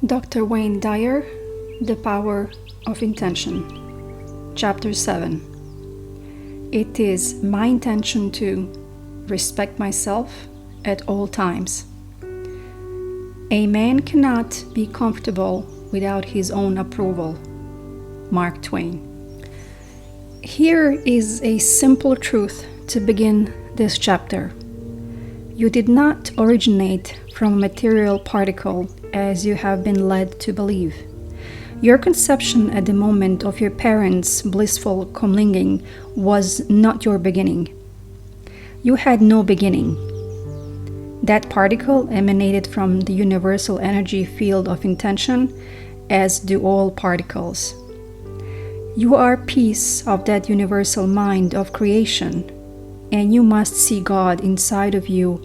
Dr. Wayne Dyer, The Power of Intention. Chapter 7. It is my intention to respect myself at all times. A man cannot be comfortable without his own approval. Mark Twain. Here is a simple truth to begin this chapter. You did not originate from a material particle as you have been led to believe. Your conception at the moment of your parents' blissful commingling was not your beginning. You had no beginning. That particle emanated from the universal energy field of intention, as do all particles. You are piece of that universal mind of creation, and you must see God inside of you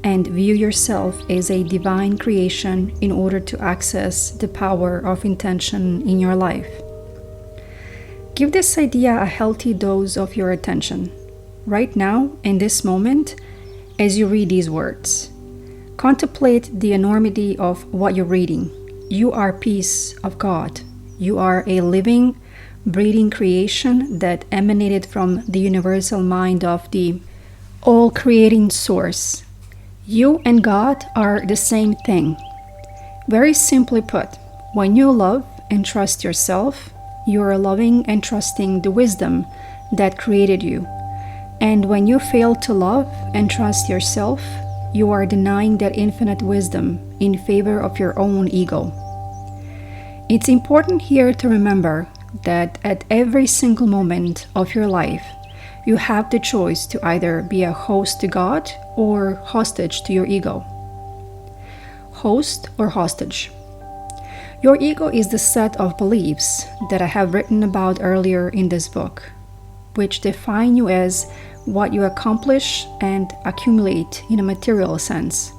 and view yourself as a divine creation in order to access the power of intention in your life. Give this idea a healthy dose of your attention, right now, in this moment, as you read these words. Contemplate the enormity of what you're reading. You are piece of God. You are a living, breathing creation that emanated from the universal mind of the all-creating source. You and God are the same thing. Very simply put, when you love and trust yourself, you are loving and trusting the wisdom that created you. And when you fail to love and trust yourself, you are denying that infinite wisdom in favor of your own ego. It's important here to remember that at every single moment of your life, you have the choice to either be a host to God or hostage to your ego. Host or hostage. Your ego is the set of beliefs that I have written about earlier in this book, which define you as what you accomplish and accumulate in a material sense.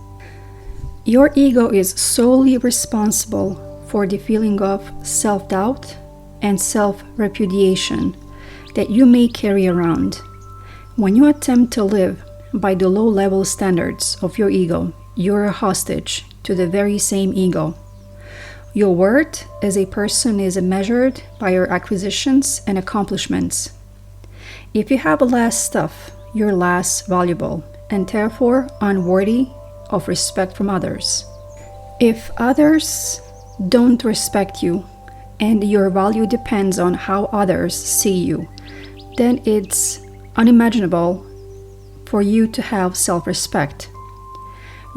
Your ego is solely responsible for the feeling of self-doubt and self-repudiation that you may carry around. When you attempt to live by the low-level standards of your ego, you're a hostage to the very same ego. Your worth as a person is measured by your acquisitions and accomplishments. If you have less stuff, you're less valuable and therefore unworthy of respect from others. If others don't respect you and your value depends on how others see you, then it's unimaginable for you to have self-respect.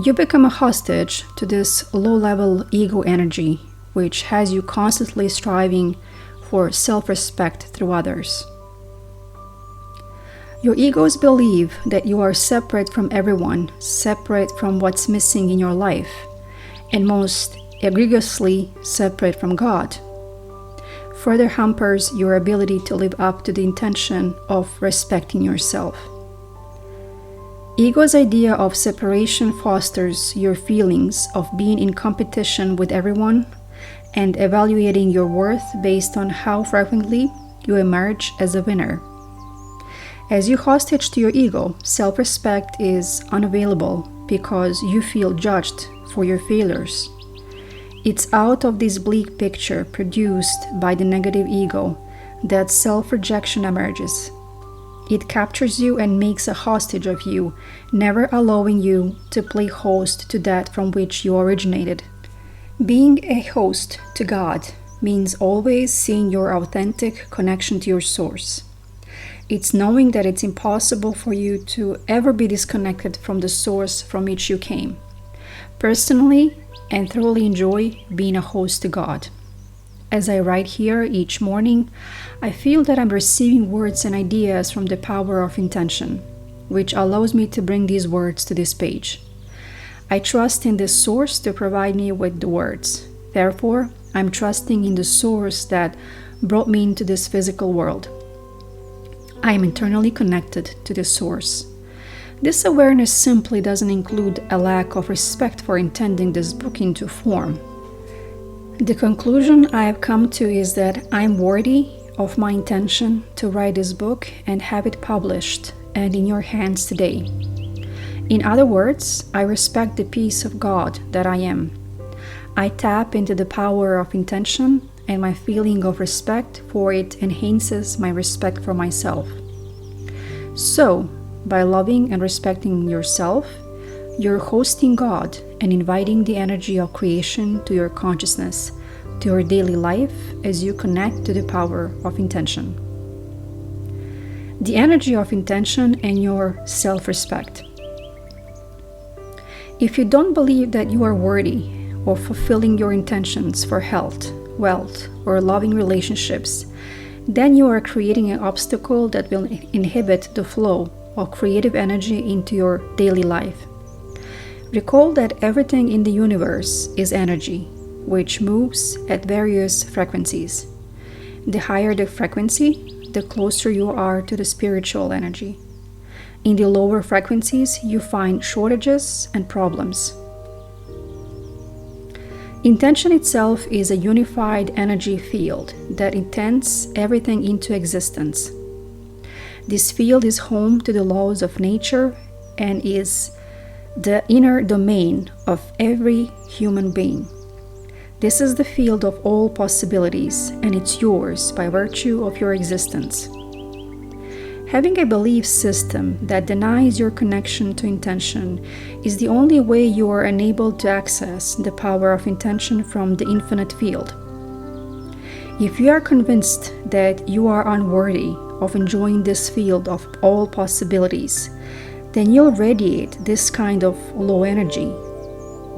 You become a hostage to this low-level ego energy, which has you constantly striving for self-respect through others. Your egos believe that you are separate from everyone, separate from what's missing in your life, and most egregiously separate from God. Further hampers your ability to live up to the intention of respecting yourself. Ego's idea of separation fosters your feelings of being in competition with everyone and evaluating your worth based on how frequently you emerge as a winner. As you hostage to your ego, self-respect is unavailable because you feel judged for your failures. It's out of this bleak picture produced by the negative ego that self-rejection emerges. It captures you and makes a hostage of you, never allowing you to play host to that from which you originated. Being a host to God means always seeing your authentic connection to your source. It's knowing that it's impossible for you to ever be disconnected from the source from which you came. Personally, and thoroughly enjoy being a host to God. As I write here each morning, I feel that I'm receiving words and ideas from the power of intention, which allows me to bring these words to this page. I trust in this source to provide me with the words. Therefore, I'm trusting in the source that brought me into this physical world. I am internally connected to the source. This awareness simply doesn't include a lack of respect for intending this book into form. The conclusion I have come to is that I am worthy of my intention to write this book and have it published and in your hands today. In other words, I respect the peace of God that I am. I tap into the power of intention, and my feeling of respect for it enhances my respect for myself. So, by loving and respecting yourself, you're hosting God and inviting the energy of creation to your consciousness, to your daily life as you connect to the power of intention. The energy of intention and your self-respect. If you don't believe that you are worthy of fulfilling your intentions for health, wealth, or loving relationships, then you are creating an obstacle that will inhibit the flow of creative energy into your daily life. Recall that everything in the universe is energy, which moves at various frequencies. The higher the frequency, the closer you are to the spiritual energy. In the lower frequencies, you find shortages and problems. Intention itself is a unified energy field that intends everything into existence. This field is home to the laws of nature and is the inner domain of every human being. This is the field of all possibilities, and it's yours by virtue of your existence. Having a belief system that denies your connection to intention is the only way you are enabled to access the power of intention from the infinite field. If you are convinced that you are unworthy of enjoying this field of all possibilities, then you'll radiate this kind of low energy.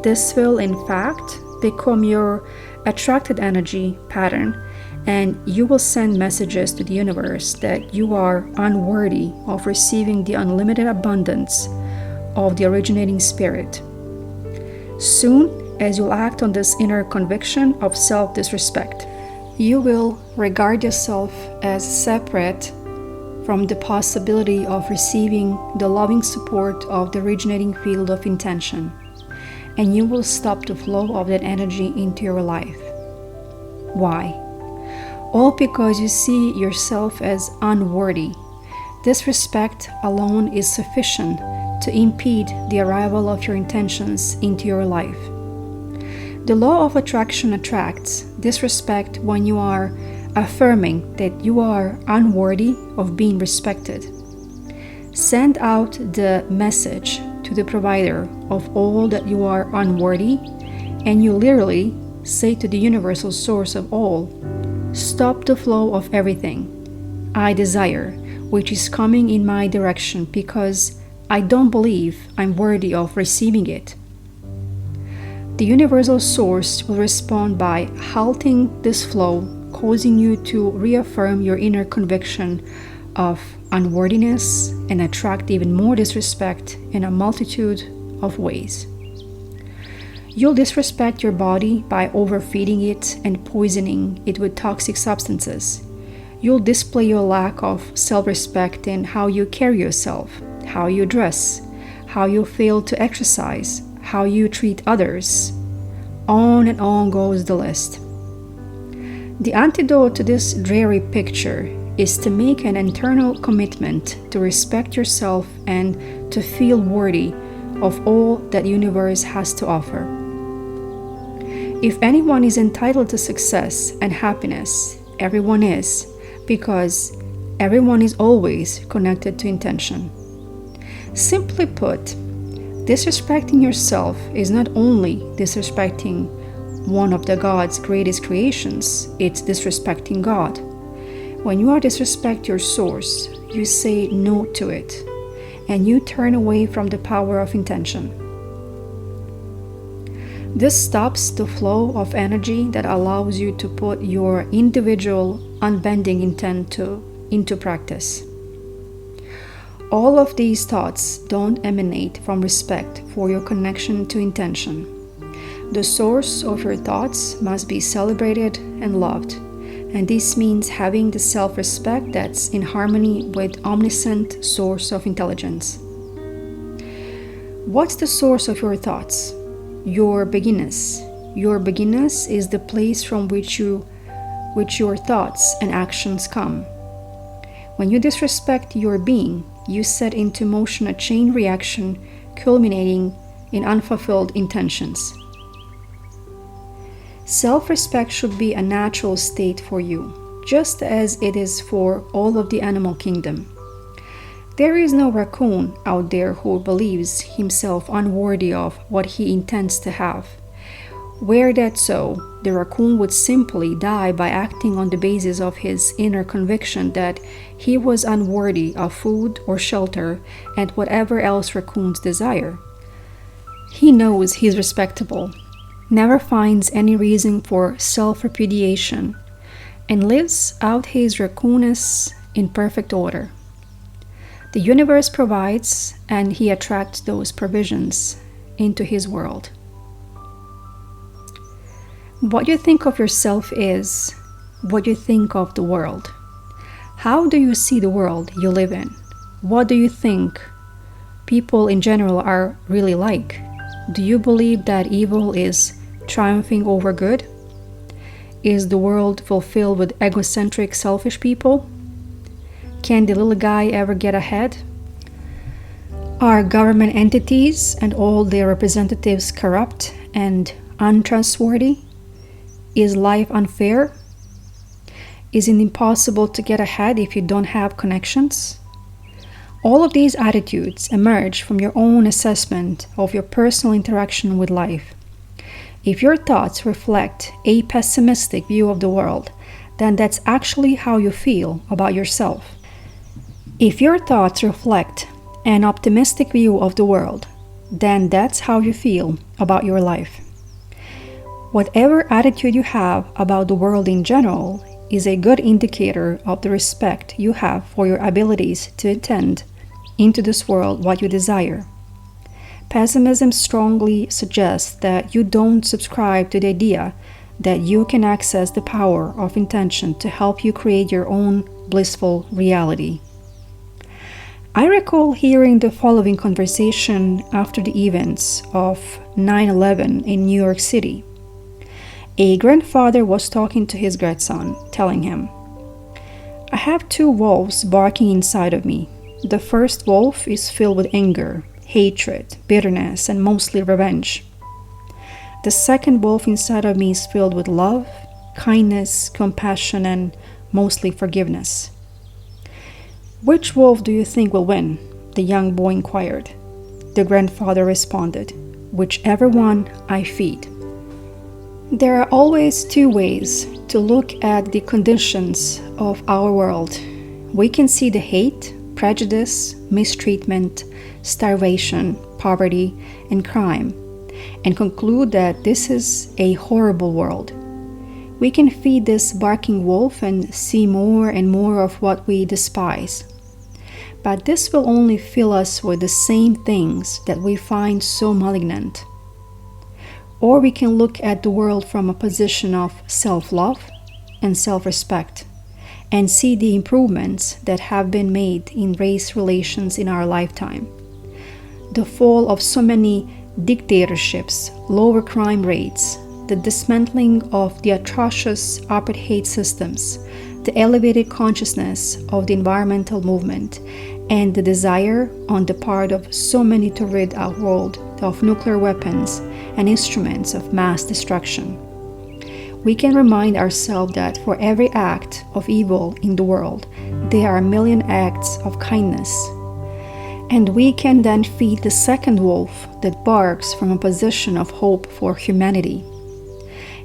This will, in fact, become your attracted energy pattern, and you will send messages to the universe that you are unworthy of receiving the unlimited abundance of the originating spirit. Soon as you'll act on this inner conviction of self-disrespect, you will regard yourself as separate from the possibility of receiving the loving support of the originating field of intention, and you will stop the flow of that energy into your life. Why? All because you see yourself as unworthy. Disrespect alone is sufficient to impede the arrival of your intentions into your life. The law of attraction attracts disrespect when you are affirming that you are unworthy of being respected. Send out the message to the provider of all that you are unworthy, and you literally say to the universal source of all, "Stop the flow of everything I desire, which is coming in my direction, because I don't believe I'm worthy of receiving it." The universal source will respond by halting this flow, causing you to reaffirm your inner conviction of unworthiness and attract even more disrespect in a multitude of ways. You'll disrespect your body by overfeeding it and poisoning it with toxic substances. You'll display your lack of self-respect in how you carry yourself, how you dress, how you fail to exercise, how you treat others. On and on goes the list. The antidote to this dreary picture is to make an internal commitment to respect yourself and to feel worthy of all that the universe has to offer. If anyone is entitled to success and happiness, everyone is, because everyone is always connected to intention. Simply put, disrespecting yourself is not only disrespecting one of the God's greatest creations, it's disrespecting God. When you are disrespect your source, you say no to it, and you turn away from the power of intention. This stops the flow of energy that allows you to put your individual unbending intent into practice. All of these thoughts don't emanate from respect for your connection to intention. The source of your thoughts must be celebrated and loved, and this means having the self-respect that's in harmony with omniscient source of intelligence. What's the source of your thoughts? Your beginners. Your beginners is the place from which your thoughts and actions come. When you disrespect your being, you set into motion a chain reaction culminating in unfulfilled intentions. Self-respect should be a natural state for you, just as it is for all of the animal kingdom. There is no raccoon out there who believes himself unworthy of what he intends to have. Were that so, the raccoon would simply die by acting on the basis of his inner conviction that he was unworthy of food or shelter and whatever else raccoons desire. He knows he's respectable, never finds any reason for self-repudiation, and lives out his raccoonness in perfect order. The universe provides, and he attracts those provisions into his world. What you think of yourself is what you think of the world. How do you see the world you live in? What do you think people in general are really like? Do you believe that evil is triumphing over good? Is the world fulfilled with egocentric, selfish people? Can the little guy ever get ahead? Are government entities and all their representatives corrupt and untrustworthy? Is life unfair? Is it impossible to get ahead if you don't have connections? All of these attitudes emerge from your own assessment of your personal interaction with life. If your thoughts reflect a pessimistic view of the world, then that's actually how you feel about yourself. If your thoughts reflect an optimistic view of the world, then that's how you feel about your life. Whatever attitude you have about the world in general is a good indicator of the respect you have for your abilities to attend into this world what you desire. Pessimism strongly suggests that you don't subscribe to the idea that you can access the power of intention to help you create your own blissful reality. I recall hearing the following conversation after the events of 9/11 in New York City. A grandfather was talking to his grandson, telling him, "I have two wolves barking inside of me. The first wolf is filled with anger, hatred, bitterness, and mostly revenge. The second wolf inside of me is filled with love, kindness, compassion, and mostly forgiveness." "Which wolf do you think will win?" the young boy inquired. The grandfather responded, "Whichever one I feed." There are always two ways to look at the conditions of our world. We can see the hate, prejudice, mistreatment, starvation, poverty, and crime, and conclude that this is a horrible world. We can feed this barking wolf and see more and more of what we despise. But this will only fill us with the same things that we find so malignant. Or we can look at the world from a position of self-love and self-respect and see the improvements that have been made in race relations in our lifetime. The fall of so many dictatorships, lower crime rates, the dismantling of the atrocious apartheid systems, the elevated consciousness of the environmental movement, and the desire on the part of so many to rid our world of nuclear weapons and instruments of mass destruction. We can remind ourselves that for every act of evil in the world, there are a million acts of kindness. And we can then feed the second wolf that barks from a position of hope for humanity.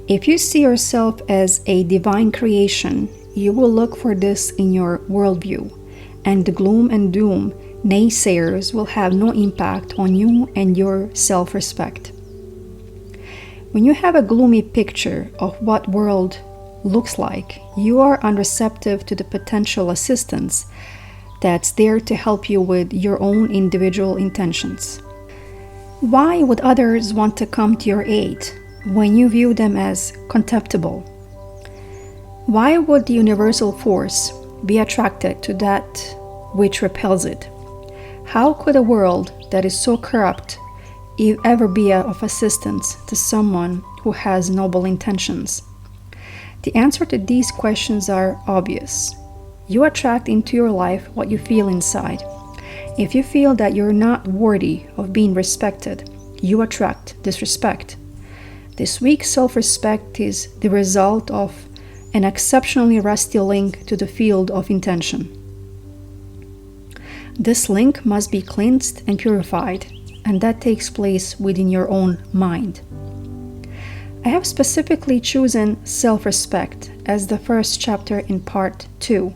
If you see yourself as a divine creation, you will look for this in your worldview, and the gloom and doom naysayers will have no impact on you and your self-respect. When you have a gloomy picture of what world looks like, you are unreceptive to the potential assistance that's there to help you with your own individual intentions. Why would others want to come to your aid when you view them as contemptible? Why would the universal force be attracted to that which repels it? How could a world that is so corrupt ever be of assistance to someone who has noble intentions? The answer to these questions are obvious. You attract into your life what you feel inside. If you feel that you're not worthy of being respected, you attract disrespect. This weak self-respect is the result of an exceptionally rusty link to the field of intention. This link must be cleansed and purified, and that takes place within your own mind. I have specifically chosen self-respect as the first chapter in part 2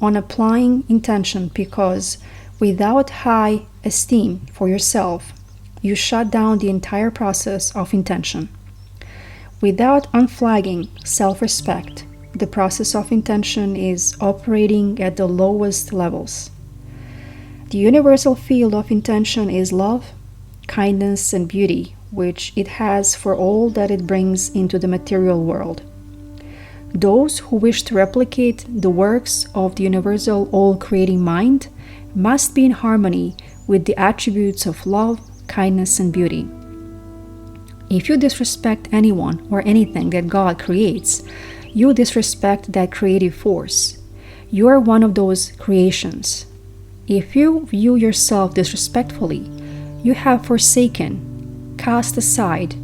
on applying intention because without high esteem for yourself, you shut down the entire process of intention. Without unflagging self-respect, the process of intention is operating at the lowest levels. The universal field of intention is love, kindness, and beauty, which it has for all that it brings into the material world. Those who wish to replicate the works of the universal all-creating mind must be in harmony with the attributes of love, kindness, and beauty. If you disrespect anyone or anything that God creates, you disrespect that creative force. You are one of those creations. If you view yourself disrespectfully, you have forsaken, cast aside,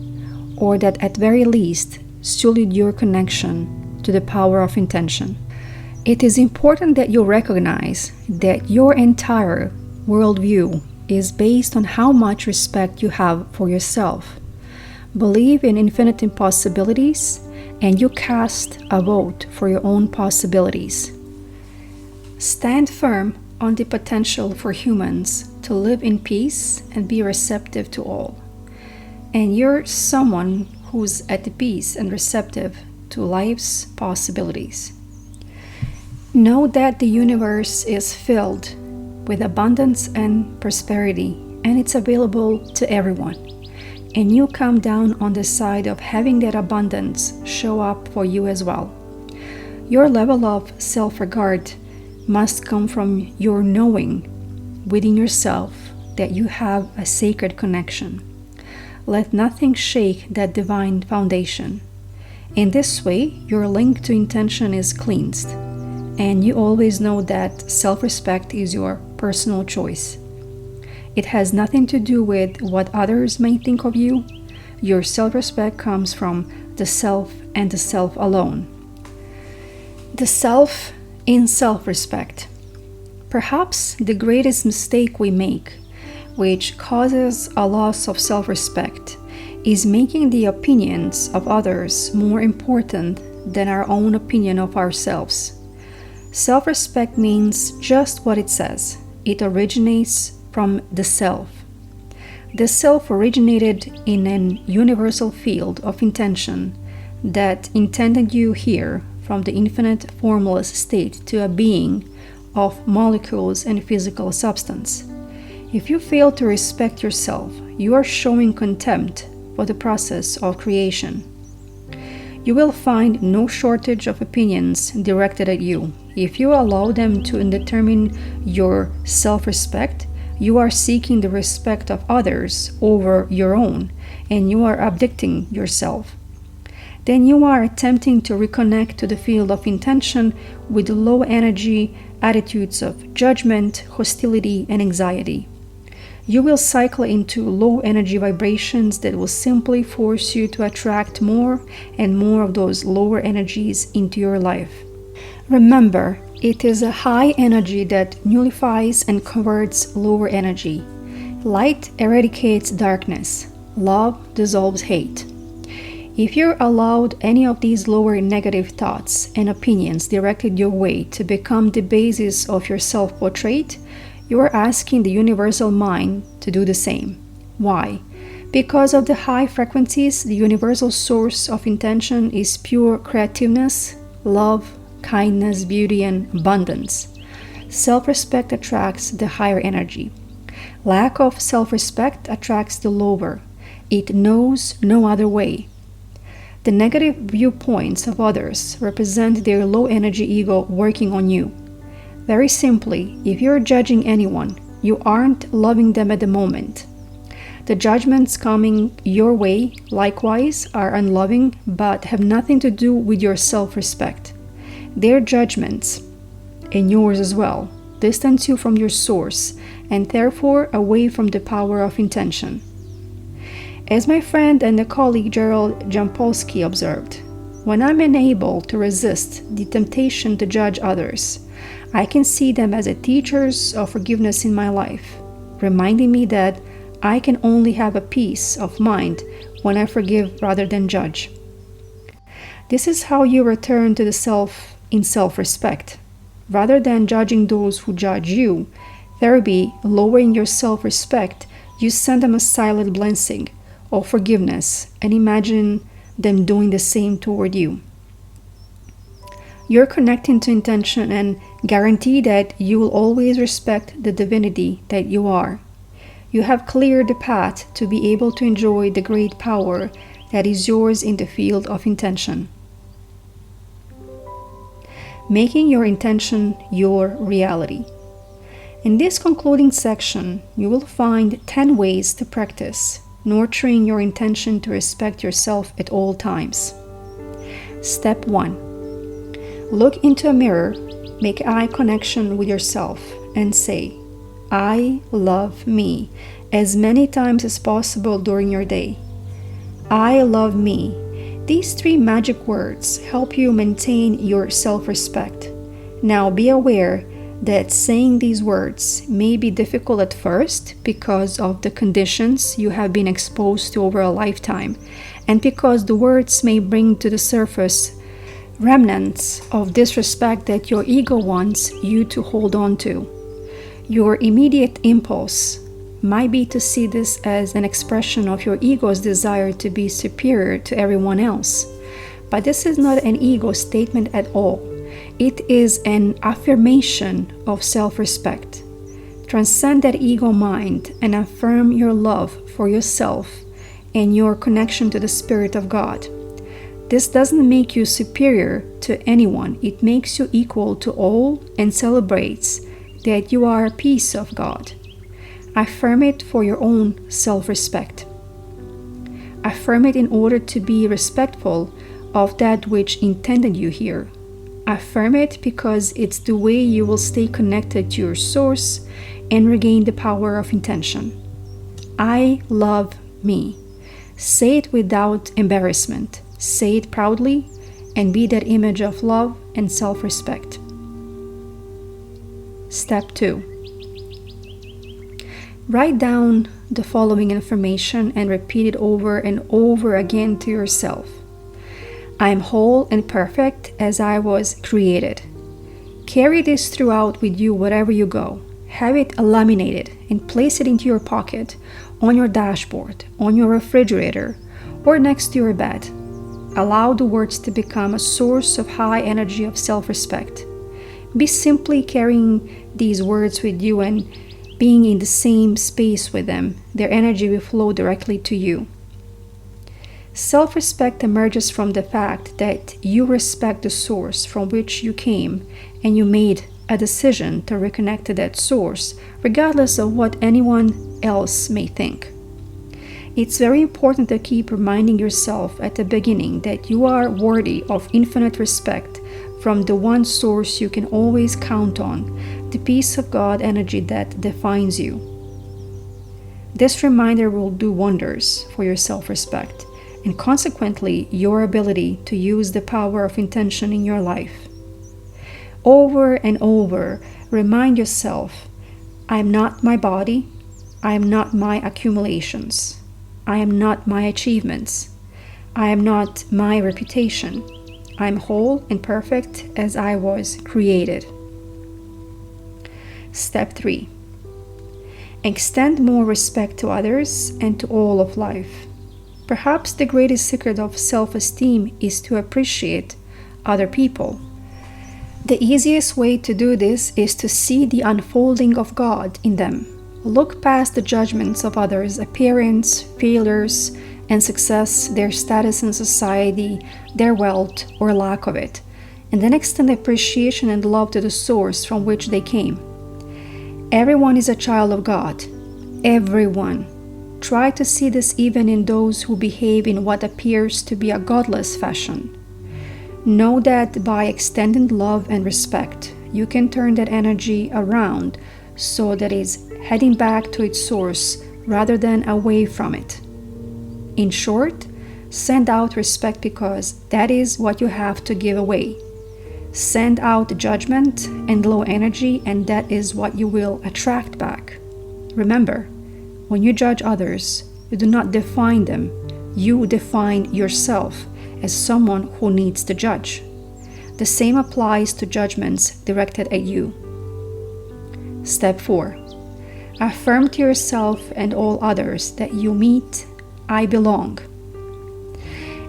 or that at very least sullied your connection to the power of intention. It is important that you recognize that your entire worldview is based on how much respect you have for yourself. Believe in infinite impossibilities, and you cast a vote for your own possibilities. Stand firm on the potential for humans to live in peace and be receptive to all. And you're someone who's at peace and receptive to life's possibilities. Know that the universe is filled with abundance and prosperity, and it's available to everyone. And you come down on the side of having that abundance show up for you as well. Your level of self-regard must come from your knowing within yourself that you have a sacred connection. Let nothing shake that divine foundation. In this way, your link to intention is cleansed, and you always know that self-respect is your personal choice. It has nothing to do with what others may think of you. Your self-respect comes from the self and the self alone. The self in self-respect. Perhaps the greatest mistake we make, which causes a loss of self-respect, is making the opinions of others more important than our own opinion of ourselves. Self-respect means just what it says. It originates from the self. The self originated in an universal field of intention that intended you here from the infinite formless state to a being of molecules and physical substance. If you fail to respect yourself, you are showing contempt for the process of creation. You will find no shortage of opinions directed at you. If you allow them to determine your self-respect, you are seeking the respect of others over your own, and you are abdicating yourself. Then you are attempting to reconnect to the field of intention with low energy attitudes of judgment, hostility, and anxiety. You will cycle into low energy vibrations that will simply force you to attract more and more of those lower energies into your life. Remember, it is a high energy that nullifies and converts lower energy. Light eradicates darkness. Love dissolves hate. If you're allowed any of these lower negative thoughts and opinions directed your way to become the basis of your self-portrait, you are asking the universal mind to do the same. Why? Because of the high frequencies, the universal source of intention is pure creativeness, love, kindness, beauty, and abundance. Self-respect attracts the higher energy. Lack of self-respect attracts the lower. It knows no other way. The negative viewpoints of others represent their low energy ego working on you. Very simply, if you're judging anyone, you aren't loving them at the moment. The judgments coming your way, likewise, are unloving but have nothing to do with your self-respect. Their judgments, and yours as well, distance you from your source and therefore away from the power of intention. As my friend and colleague Gerald Jampolsky observed, when I'm unable to resist the temptation to judge others, I can see them as teachers of forgiveness in my life, reminding me that I can only have a peace of mind when I forgive rather than judge. This is how you return to the self in self-respect. Rather than judging those who judge you, thereby lowering your self-respect, you send them a silent blessing of forgiveness and imagine them doing the same toward you. You're connecting to intention and guarantee that you will always respect the divinity that you are. You have cleared the path to be able to enjoy the great power that is yours in the field of intention. Making your intention your reality. In this concluding section, you will find 10 ways to practice nurturing your intention to respect yourself at all times. Step 1. Look into a mirror, make eye connection with yourself, and say, "I love me," as many times as possible during your day. I love me. These 3 magic words help you maintain your self-respect. Now be aware that saying these words may be difficult at first because of the conditions you have been exposed to over a lifetime, and because the words may bring to the surface remnants of disrespect that your ego wants you to hold on to. Your immediate impulse might be to see this as an expression of your ego's desire to be superior to everyone else. But this is not an ego statement at all. It is an affirmation of self-respect. Transcend that ego mind and affirm your love for yourself and your connection to the Spirit of God. This doesn't make you superior to anyone. It makes you equal to all and celebrates that you are a piece of God. Affirm it for your own self-respect. Affirm it in order to be respectful of that which intended you here. Affirm it because it's the way you will stay connected to your source and regain the power of intention. I love me. Say it without embarrassment. Say it proudly and be that image of love and self-respect. Step 2. Write down the following information and repeat it over and over again to yourself. I am whole and perfect as I was created. Carry this throughout with you wherever you go. Have it laminated and place it into your pocket, on your dashboard, on your refrigerator, or next to your bed. Allow the words to become a source of high energy of self-respect. Be simply carrying these words with you and being in the same space with them. Their energy will flow directly to you. Self-respect emerges from the fact that you respect the source from which you came and you made a decision to reconnect to that source, regardless of what anyone else may think. It's very important to keep reminding yourself at the beginning that you are worthy of infinite respect from the one source you can always count on, the peace of God energy that defines you. This reminder will do wonders for your self-respect and consequently your ability to use the power of intention in your life. Over and over, remind yourself, I am not my body, I am not my accumulations, I am not my achievements, I am not my reputation, I am whole and perfect as I was created. Step 3. Extend more respect to others and to all of life. Perhaps the greatest secret of self-esteem is to appreciate other people. The easiest way to do this is to see the unfolding of God in them. Look past the judgments of others' appearance, failures, and success, their status in society, their wealth or lack of it, and then extend appreciation and love to the source from which they came. Everyone is a child of God. Everyone. Try to see this even in those who behave in what appears to be a godless fashion. Know that by extending love and respect, you can turn that energy around so that it's heading back to its source rather than away from it. In short, send out respect because that is what you have to give away. Send out judgment and low energy, and that is what you will attract back. Remember, when you judge others, you do not define them. You define yourself as someone who needs to judge. The same applies to judgments directed at you. Step 4. Affirm to yourself and all others that you meet, I belong.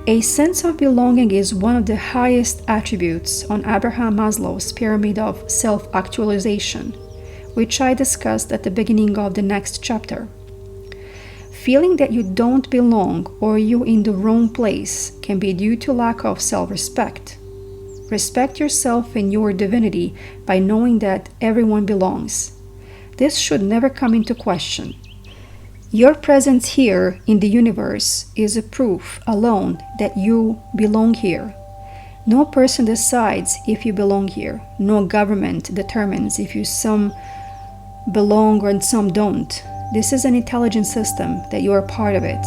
A sense of belonging is one of the highest attributes on Abraham Maslow's pyramid of self-actualization, which I discussed at the beginning of the next chapter. Feeling that you don't belong or you're in the wrong place can be due to lack of self-respect. Respect yourself and your divinity by knowing that everyone belongs. This should never come into question. Your presence here in the universe is a proof alone that you belong here. No person decides if you belong here. No government determines if some belong and some don't. This is an intelligent system that you are part of it.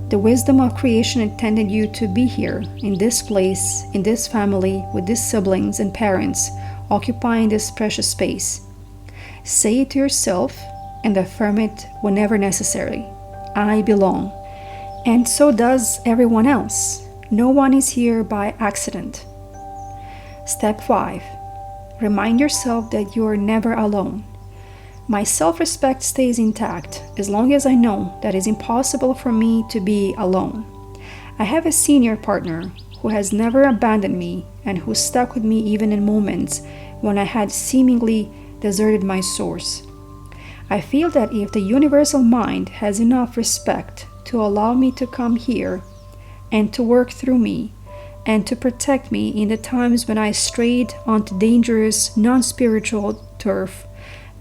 The wisdom of creation intended you to be here, in this place, in this family, with these siblings and parents, occupying this precious space. Say it to yourself and affirm it whenever necessary. I belong. And so does everyone else. No one is here by accident. Step 5. Remind yourself that you are never alone. My self-respect stays intact as long as I know that it's impossible for me to be alone. I have a senior partner who has never abandoned me and who stuck with me even in moments when I had seemingly deserted my source. I feel that if the universal mind has enough respect to allow me to come here and to work through me and to protect me in the times when I strayed onto dangerous, non-spiritual turf,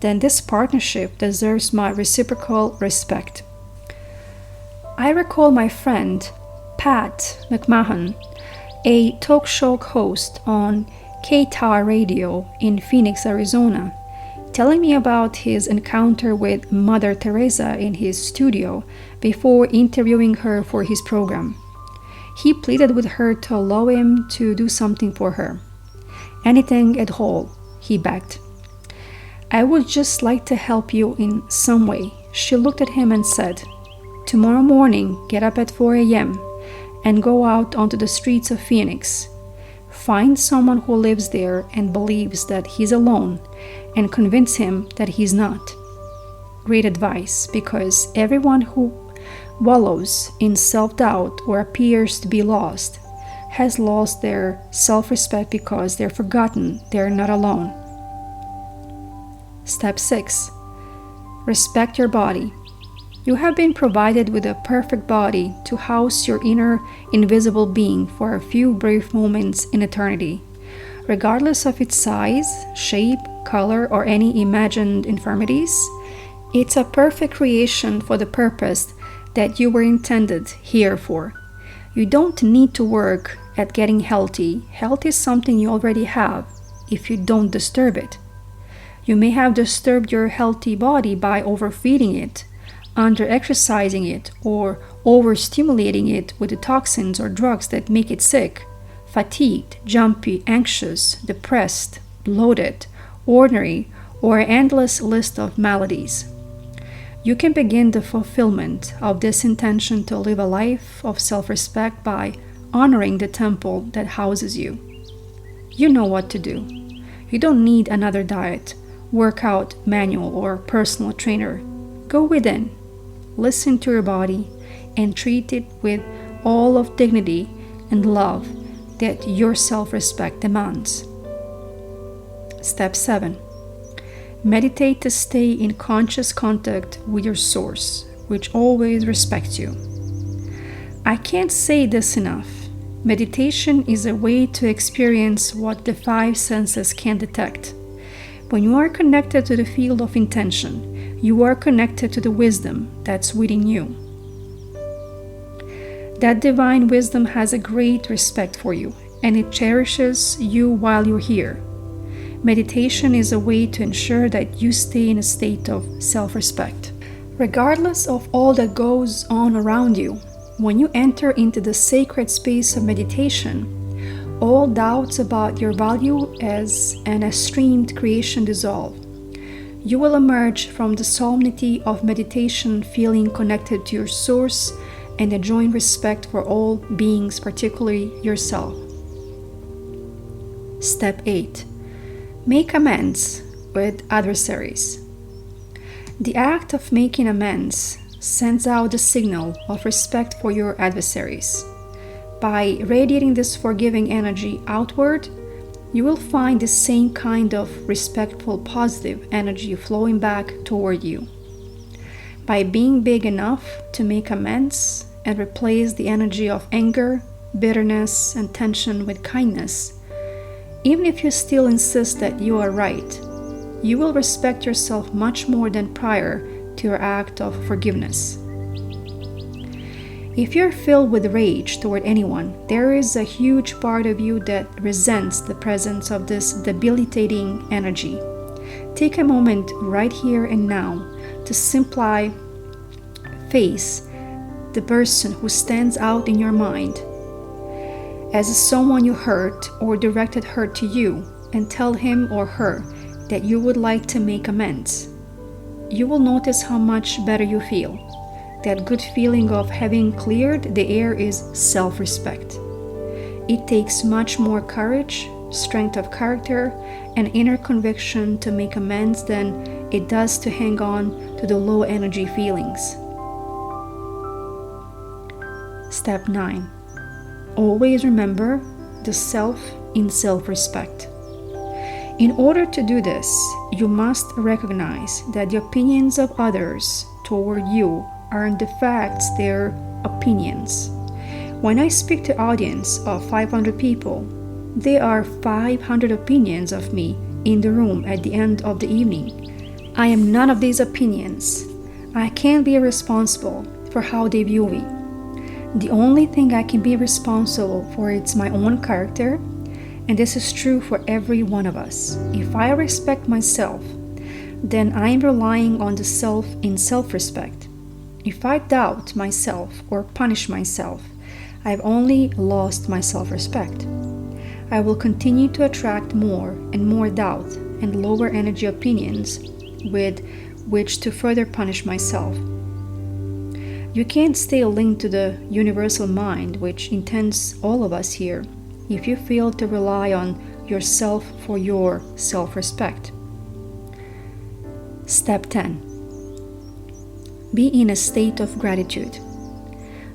then this partnership deserves my reciprocal respect. I recall my friend, Pat McMahon, a talk show host on KTAR Radio in Phoenix, Arizona, telling me about his encounter with Mother Teresa in his studio before interviewing her for his program. He pleaded with her to allow him to do something for her. Anything at all, he begged. I would just like to help you in some way. She looked at him and said, tomorrow morning, get up at 4 a.m. and go out onto the streets of Phoenix. Find someone who lives there and believes that he's alone and convince him that he's not. Great advice, because everyone who wallows in self-doubt or appears to be lost has lost their self-respect because they're forgotten they're not alone. Step 6. Respect your body. You have been provided with a perfect body to house your inner invisible being for a few brief moments in eternity. Regardless of its size, shape, color, or any imagined infirmities, it's a perfect creation for the purpose that you were intended here for. You don't need to work at getting healthy. Health is something you already have if you don't disturb it. You may have disturbed your healthy body by overfeeding it, under-exercising it, or overstimulating it with the toxins or drugs that make it sick, fatigued, jumpy, anxious, depressed, bloated, ordinary, or an endless list of maladies. You can begin the fulfillment of this intention to live a life of self-respect by honoring the temple that houses you. You know what to do. You don't need another diet, workout manual, or personal trainer. Go within, listen to your body, and treat it with all of dignity and love that your self-respect demands. Step 7. Meditate to stay in conscious contact with your source, which always respects you. I can't say this enough. Meditation is a way to experience what the 5 senses can detect. When you are connected to the field of intention, you are connected to the wisdom that's within you. That divine wisdom has a great respect for you, and it cherishes you while you're here. Meditation is a way to ensure that you stay in a state of self-respect. Regardless of all that goes on around you, When you enter into the sacred space of meditation, all doubts about your value as an esteemed creation dissolve. You will emerge from the solemnity of meditation feeling connected to your source and enjoying respect for all beings, particularly yourself. Step 8. Make amends with adversaries. The act of making amends sends out the signal of respect for your adversaries. By radiating this forgiving energy outward, you will find the same kind of respectful, positive energy flowing back toward you. By being big enough to make amends and replace the energy of anger, bitterness, and tension with kindness, even if you still insist that you are right, you will respect yourself much more than prior to your act of forgiveness. If you're filled with rage toward anyone, there is a huge part of you that resents the presence of this debilitating energy. Take a moment right here and now to simply face the person who stands out in your mind as someone you hurt or directed hurt to you, and tell him or her that you would like to make amends. You will notice how much better you feel. That good feeling of having cleared the air is self-respect. It takes much more courage, strength of character, and inner conviction to make amends than it does to hang on to the low energy feelings. Step 9. Always remember the self in self-respect. In order to do this, you must recognize that the opinions of others toward you are in fact their opinions. When I speak to an audience of 500 people, there are 500 opinions of me in the room at the end of the evening. I am none of these opinions. I can't be responsible for how they view me. The only thing I can be responsible for is my own character, and this is true for every one of us. If I respect myself, then I am relying on the self in self-respect. If I doubt myself or punish myself, I've only lost my self-respect. I will continue to attract more and more doubt and lower energy opinions with which to further punish myself. You can't stay linked to the universal mind, which intends all of us here, if you fail to rely on yourself for your self-respect. Step 10. Be in a state of gratitude.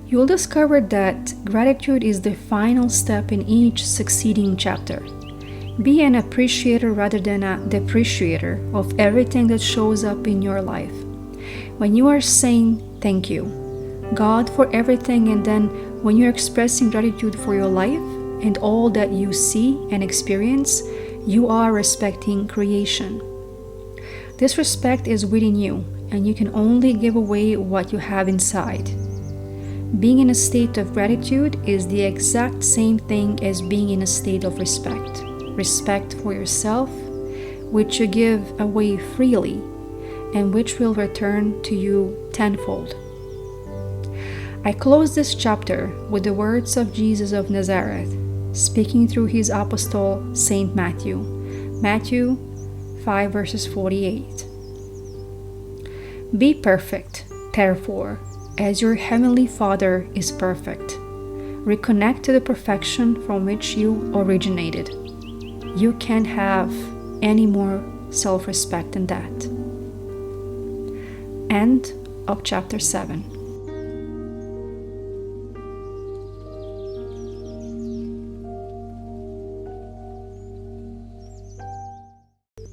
You'll discover that gratitude is the final step in each succeeding chapter. Be an appreciator rather than a depreciator of everything that shows up in your life. When you are saying thank you, God, for everything, and then when you're expressing gratitude for your life and all that you see and experience, you are respecting creation. This respect is within you, and you can only give away what you have inside. Being in a state of gratitude is the exact same thing as being in a state of respect. Respect for yourself, which you give away freely, and which will return to you tenfold. I close this chapter with the words of Jesus of Nazareth, speaking through his apostle Saint Matthew. Matthew 5 verses 48. Be perfect, therefore, as your heavenly Father is perfect. Reconnect to the perfection from which you originated. You can't have any more self-respect than that. End of chapter 7.